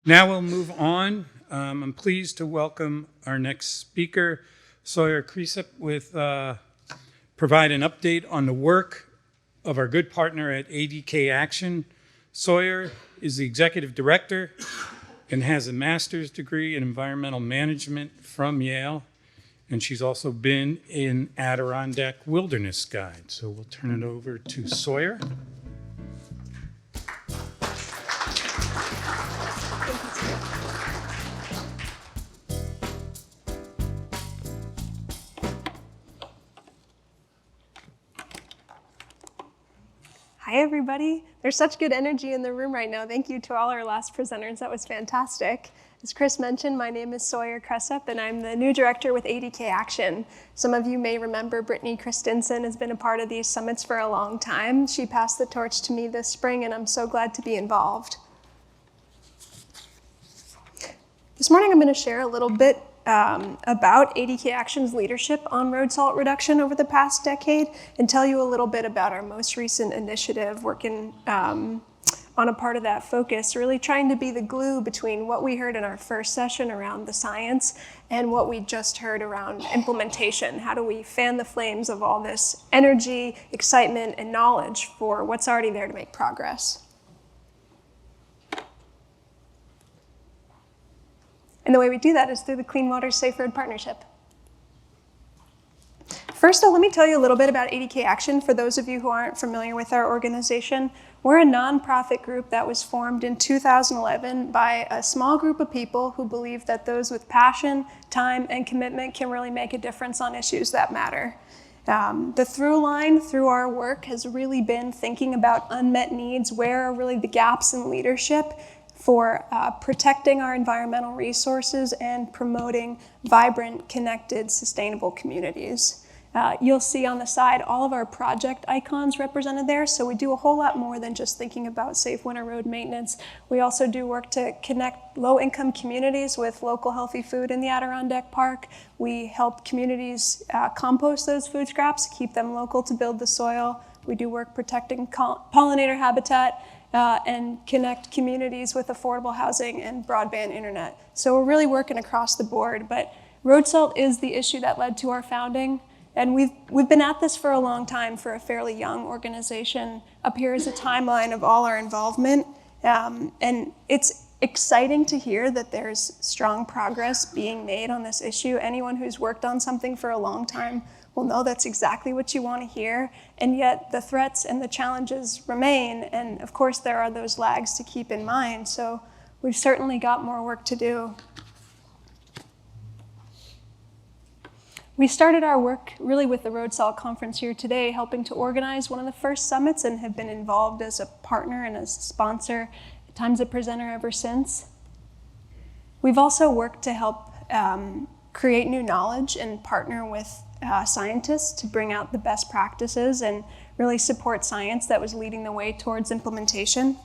Now we'll move on. I'm pleased to welcome our next speaker, Sawyer Cressup, with provide an update on the work of our good partner at Adirondack Action. Sawyer is the executive director and has a master's degree in environmental management from Yale, and she's also been in Adirondack Wilderness Guide. So we'll turn it over to Sawyer. Hi, everybody. There's such good energy in the room right now. Thank you to all our last presenters. That was fantastic. As Chris mentioned, my name is Sawyer Cressup, and I'm the new director with Adirondack Action. Some of you may remember Brittany Christensen has been a part of these summits for a long time. She passed the torch to me this spring, and I'm so glad to be involved. This morning, I'm going to share a little bit about Adirondack Action's leadership on road salt reduction over the past decade and tell you a little bit about our most recent initiative working on a part of that focus, really trying to be the glue between what we heard in our first session around the science and what we just heard around implementation. How do we fan the flames of all this energy, excitement, and knowledge for what's already there to make progress? And the way we do that is through the Clean Water Safe Road Partnership. First, though, let me tell you a little bit about Adirondack Action for those of you who aren't familiar with our organization. We're a nonprofit group that was formed in 2011 by a small group of people who believe that those with passion, time, and commitment can really make a difference on issues that matter. The through line through our work has really been thinking about unmet needs, where are really the gaps in leadership for protecting our environmental resources and promoting vibrant, connected, sustainable communities. You'll see on the side all of our project icons represented there, so we do a whole lot more than just thinking about safe winter road maintenance. We also do work to connect low-income communities with local healthy food in the Adirondack Park. We help communities compost those food scraps, keep them local to build the soil. We do work protecting pollinator habitat, and connect communities with affordable housing and broadband internet. So we're really working across the board, but road salt is the issue that led to our founding, and we've been at this for a long time for a fairly young organization. Up here is a timeline of all our involvement, and it's exciting to hear that there's strong progress being made on this issue. Anyone who's worked on something for a long time will know that's exactly what you want to hear, and yet the threats and the challenges remain, and of course there are those lags to keep in mind, so we've certainly got more work to do. We started our work really with the Road Salt Conference here today, helping to organize one of the first summits and have been involved as a partner and as a sponsor, at times a presenter ever since. We've also worked to help create new knowledge and partner with scientists to bring out the best practices and really support science that was leading the way towards implementation.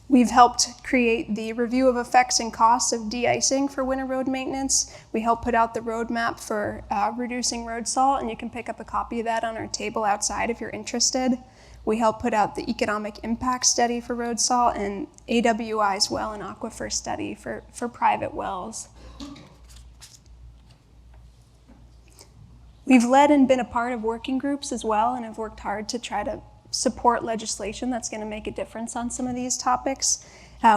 We've helped create the review of effects and costs of de-icing for winter road maintenance. We helped put out the roadmap for reducing road salt, and you can pick up a copy of that on our table outside if you're interested. We helped put out the economic impact study for road salt and AWI's well and aquifer study for private wells. We've led and been a part of working groups as well, and have worked hard to try to support legislation that's going to make a difference on some of these topics.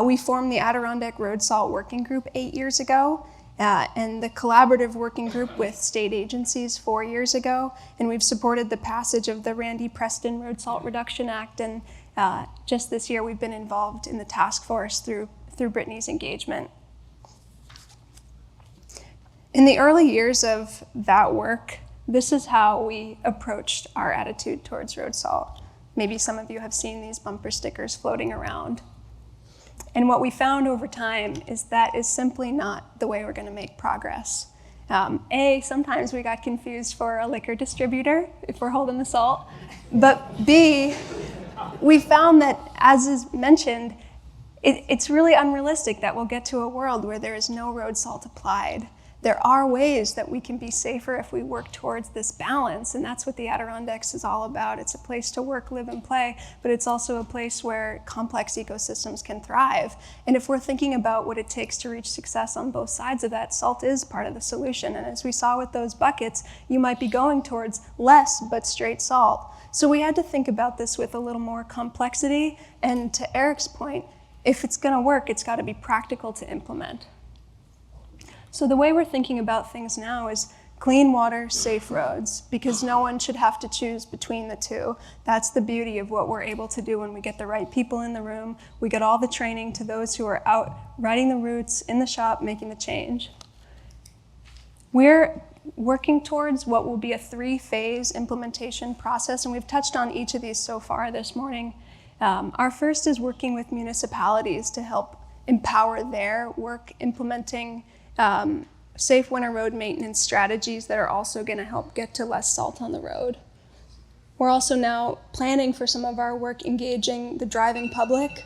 We formed the Adirondack Road Salt Working Group 8 years ago, and the collaborative working group with state agencies 4 years ago, and we've supported the passage of the Randy Preston Road Salt Reduction Act, and just this year we've been involved in the task force through Brittany's engagement. In the early years of that work, this is how we approached our attitude towards road salt. Maybe some of you have seen these bumper stickers floating around. And what we found over time is that is simply not the way we're going to make progress. Sometimes we got confused for a liquor distributor if we're holding the salt. But B, we found that, as is mentioned, it's really unrealistic that we'll get to a world where there is no road salt applied. there are ways that we can be safer if we work towards this balance, and that's what the Adirondacks is all about. It's a place to work, live, and play, but it's also a place where complex ecosystems can thrive. And if we're thinking about what it takes to reach success on both sides of that, salt is part of the solution. And as we saw with those buckets, you might be going towards less but straight salt. So we had to think about this with a little more complexity, and to Eric's point, if it's gonna work, it's gotta be practical to implement. So the way we're thinking about things now is clean water, safe roads, because no one should have to choose between the two. That's the beauty of what we're able to do when we get the right people in the room. We get all the training to those who are out riding the routes, in the shop, making the change. We're working towards what will be a 3-phase implementation process, and we've touched on each of these so far this morning. Our first is working with municipalities to help empower their work implementing safe winter road maintenance strategies that are also going to help get to less salt on the road. We're also now planning for some of our work engaging the driving public,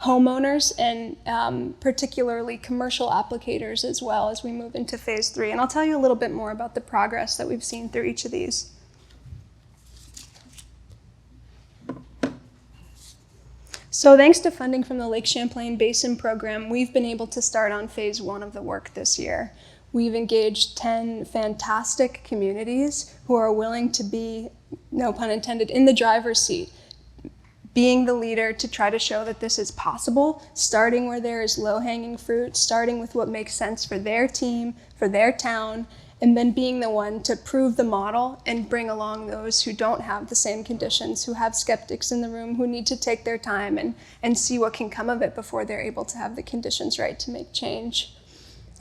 homeowners, and particularly commercial applicators as well as we move into phase 3. And I'll tell you a little bit more about the progress that we've seen through each of these. So thanks to funding from the Lake Champlain Basin Program, we've been able to start on phase 1 of the work this year. We've engaged 10 fantastic communities who are willing to be, no pun intended, in the driver's seat, being the leader to try to show that this is possible, starting where there is low-hanging fruit, starting with what makes sense for their team, for their town, and then being the one to prove the model and bring along those who don't have the same conditions, who have skeptics in the room, who need to take their time and see what can come of it before they're able to have the conditions right to make change.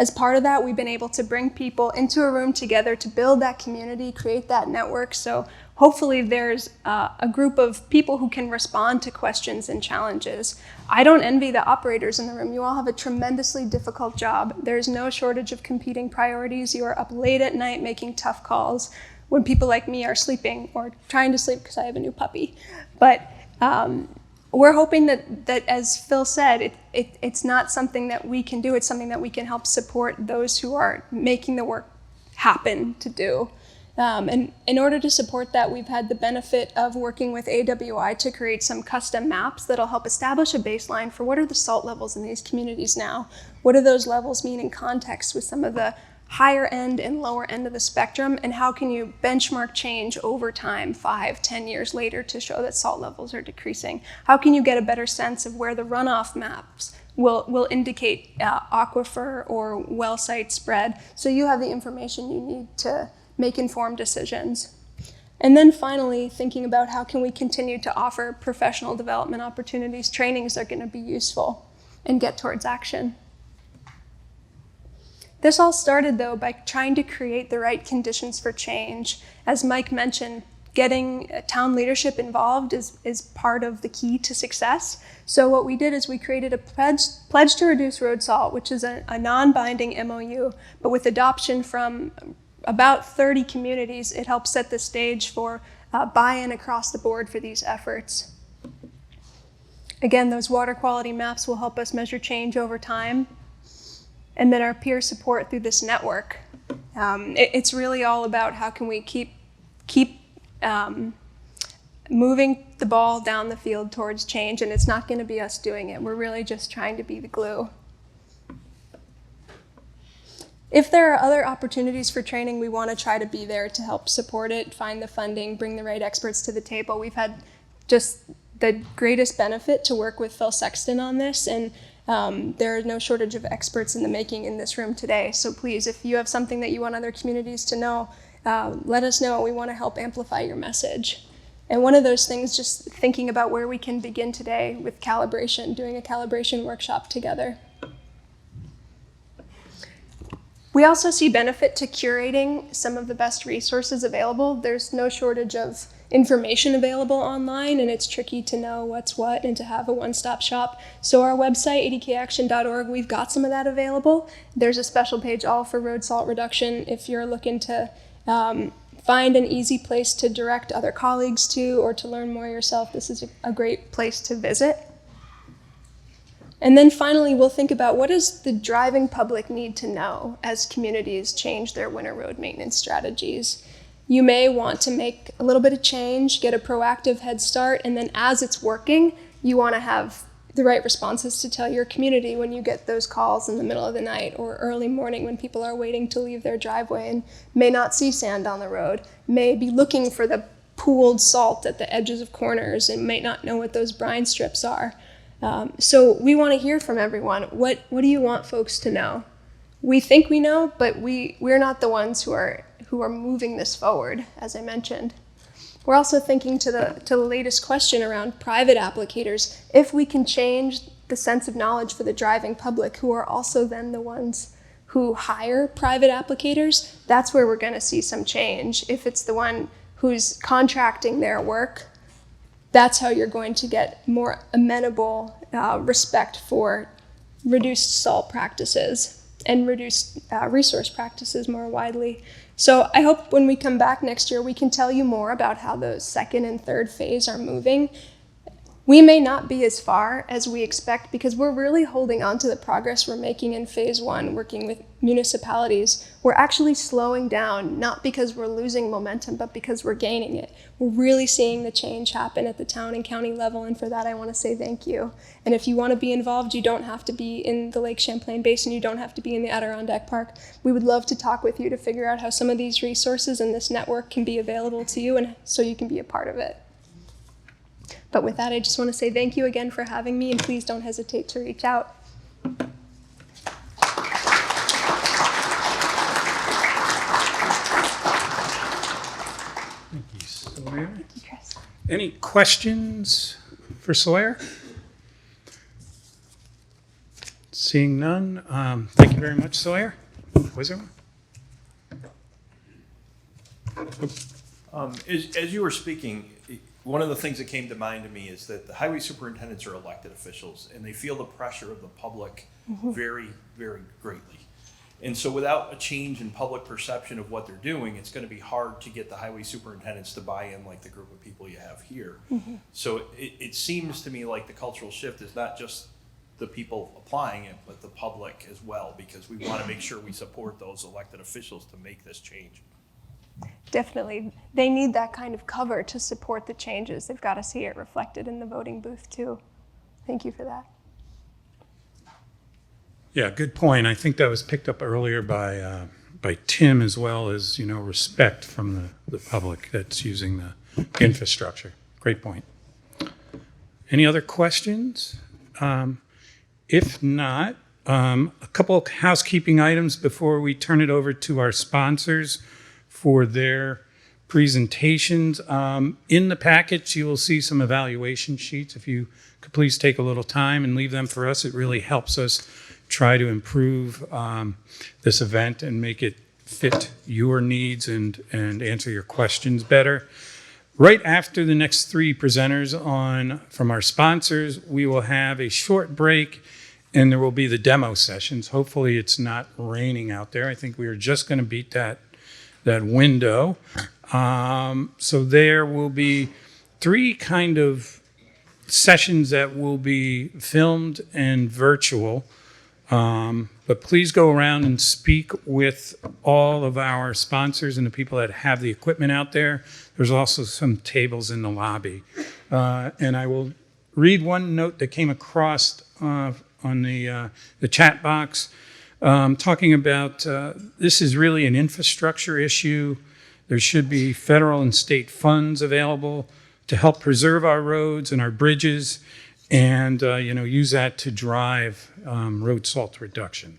As part of that, we've been able to bring people into a room together to build that community, create that network. So hopefully there's a group of people who can respond to questions and challenges. I don't envy the operators in the room. You all have a tremendously difficult job. There's no shortage of competing priorities. You are up late at night making tough calls when people like me are sleeping or trying to sleep because I have a new puppy. But we're hoping that, as Phil said, it's not something that we can do. It's something that we can help support those who are making the work happen to do. And in order to support that, we've had the benefit of working with AWI to create some custom maps that'll help establish a baseline for what are the salt levels in these communities now. What do those levels mean in context with some of the higher end and lower end of the spectrum, and how can you benchmark change over time, 5-10 years later, to show that salt levels are decreasing? How can you get a better sense of where the runoff maps will indicate aquifer or well site spread, so you have the information you need to make informed decisions? And then finally, thinking about how can we continue to offer professional development opportunities, trainings that are going to be useful, and get towards action. This all started, though, by trying to create the right conditions for change. As Mike mentioned, getting town leadership involved is part of the key to success. So what we did is we created a pledge to reduce road salt, which is a non-binding MOU, but with adoption from about 30 communities, it helps set the stage for buy-in across the board for these efforts. Again, those water quality maps will help us measure change over time. And then our peer support through this network. It's really all about how can we keep moving the ball down the field towards change, and it's not going to be us doing it. We're really just trying to be the glue. If there are other opportunities for training, we want to try to be there to help support it, find the funding, bring the right experts to the table. We've had just the greatest benefit to work with Phil Sexton on this, and there is no shortage of experts in the making in this room today. So please, if you have something that you want other communities to know, let us know. We want to help amplify your message. And one of those things, just thinking about where we can begin today with calibration, doing a calibration workshop together. We also see benefit to curating some of the best resources available. There's no shortage of information available online, and it's tricky to know what's what and to have a one-stop shop. So our website, adkaction.org, we've got some of that available. There's a special page all for road salt reduction if you're looking to find an easy place to direct other colleagues to or to learn more yourself. This is a great place to visit. And then finally, we'll think about what does the driving public need to know as communities change their winter road maintenance strategies. You may want to make a little bit of change, get a proactive head start, and then as it's working, you want to have the right responses to tell your community when you get those calls in the middle of the night or early morning when people are waiting to leave their driveway and may not see sand on the road, may be looking for the pooled salt at the edges of corners and may not know what those brine strips are. So we want to hear from everyone. What do you want folks to know? We think we know, but we're not the ones who are moving this forward, as I mentioned. We're also thinking to the latest question around private applicators. If we can change the sense of knowledge for the driving public, who are also then the ones who hire private applicators, that's where we're going to see some change. If it's the one who's contracting their work, that's how you're going to get more amenable respect for reduced salt practices and reduced resource practices more widely. So I hope when we come back next year, we can tell you more about how those second and third phase are moving. We may not be as far as we expect because we're really holding on to the progress we're making in phase one, working with municipalities. We're actually slowing down, not because we're losing momentum, but because we're gaining it. We're really seeing the change happen at the town and county level, and for that I want to say thank you. And if you want to be involved, you don't have to be in the Lake Champlain Basin, you don't have to be in the Adirondack Park. We would love to talk with you to figure out how some of these resources and this network can be available to you and so you can be a part of it. But with that, I just want to say thank you again for having me, and please don't hesitate to reach out. Thank you, Sawyer. Thank you, Chris. Any questions for Sawyer? Seeing none, thank you very much, Sawyer. Was there one? As you were speaking, one of the things that came to mind to me is that the highway superintendents are elected officials and they feel the pressure of the public very, very greatly. And so without a change in public perception of what they're doing, it's going to be hard to get the highway superintendents to buy in like the group of people you have here. So it seems to me like the cultural shift is not just the people applying it, but the public as well, because we want to make sure we support those elected officials to make this change. Definitely. They need that kind of cover to support the changes. They've got to see it reflected in the voting booth too. Thank you for that. Yeah, good point. I think that was picked up earlier by Tim, as well as, respect from the public that's using the infrastructure. Great point. Any other questions? If not, a couple of housekeeping items before we turn it over to our sponsors for their presentations. In the package, you will see some evaluation sheets. If you could please take a little time and leave them for us, it really helps us try to improve this event and make it fit your needs and answer your questions better. Right after the next three presenters from our sponsors, we will have a short break and there will be the demo sessions. Hopefully it's not raining out there. I think we are just going to beat that window. So there will be three kind of sessions that will be filmed and virtual. But please go around and speak with all of our sponsors and the people that have the equipment out there. There's also some tables in the lobby. And I will read one note that came across on the chat box. Talking about this is really an infrastructure issue. There should be federal and state funds available to help preserve our roads and our bridges and use that to drive road salt reduction.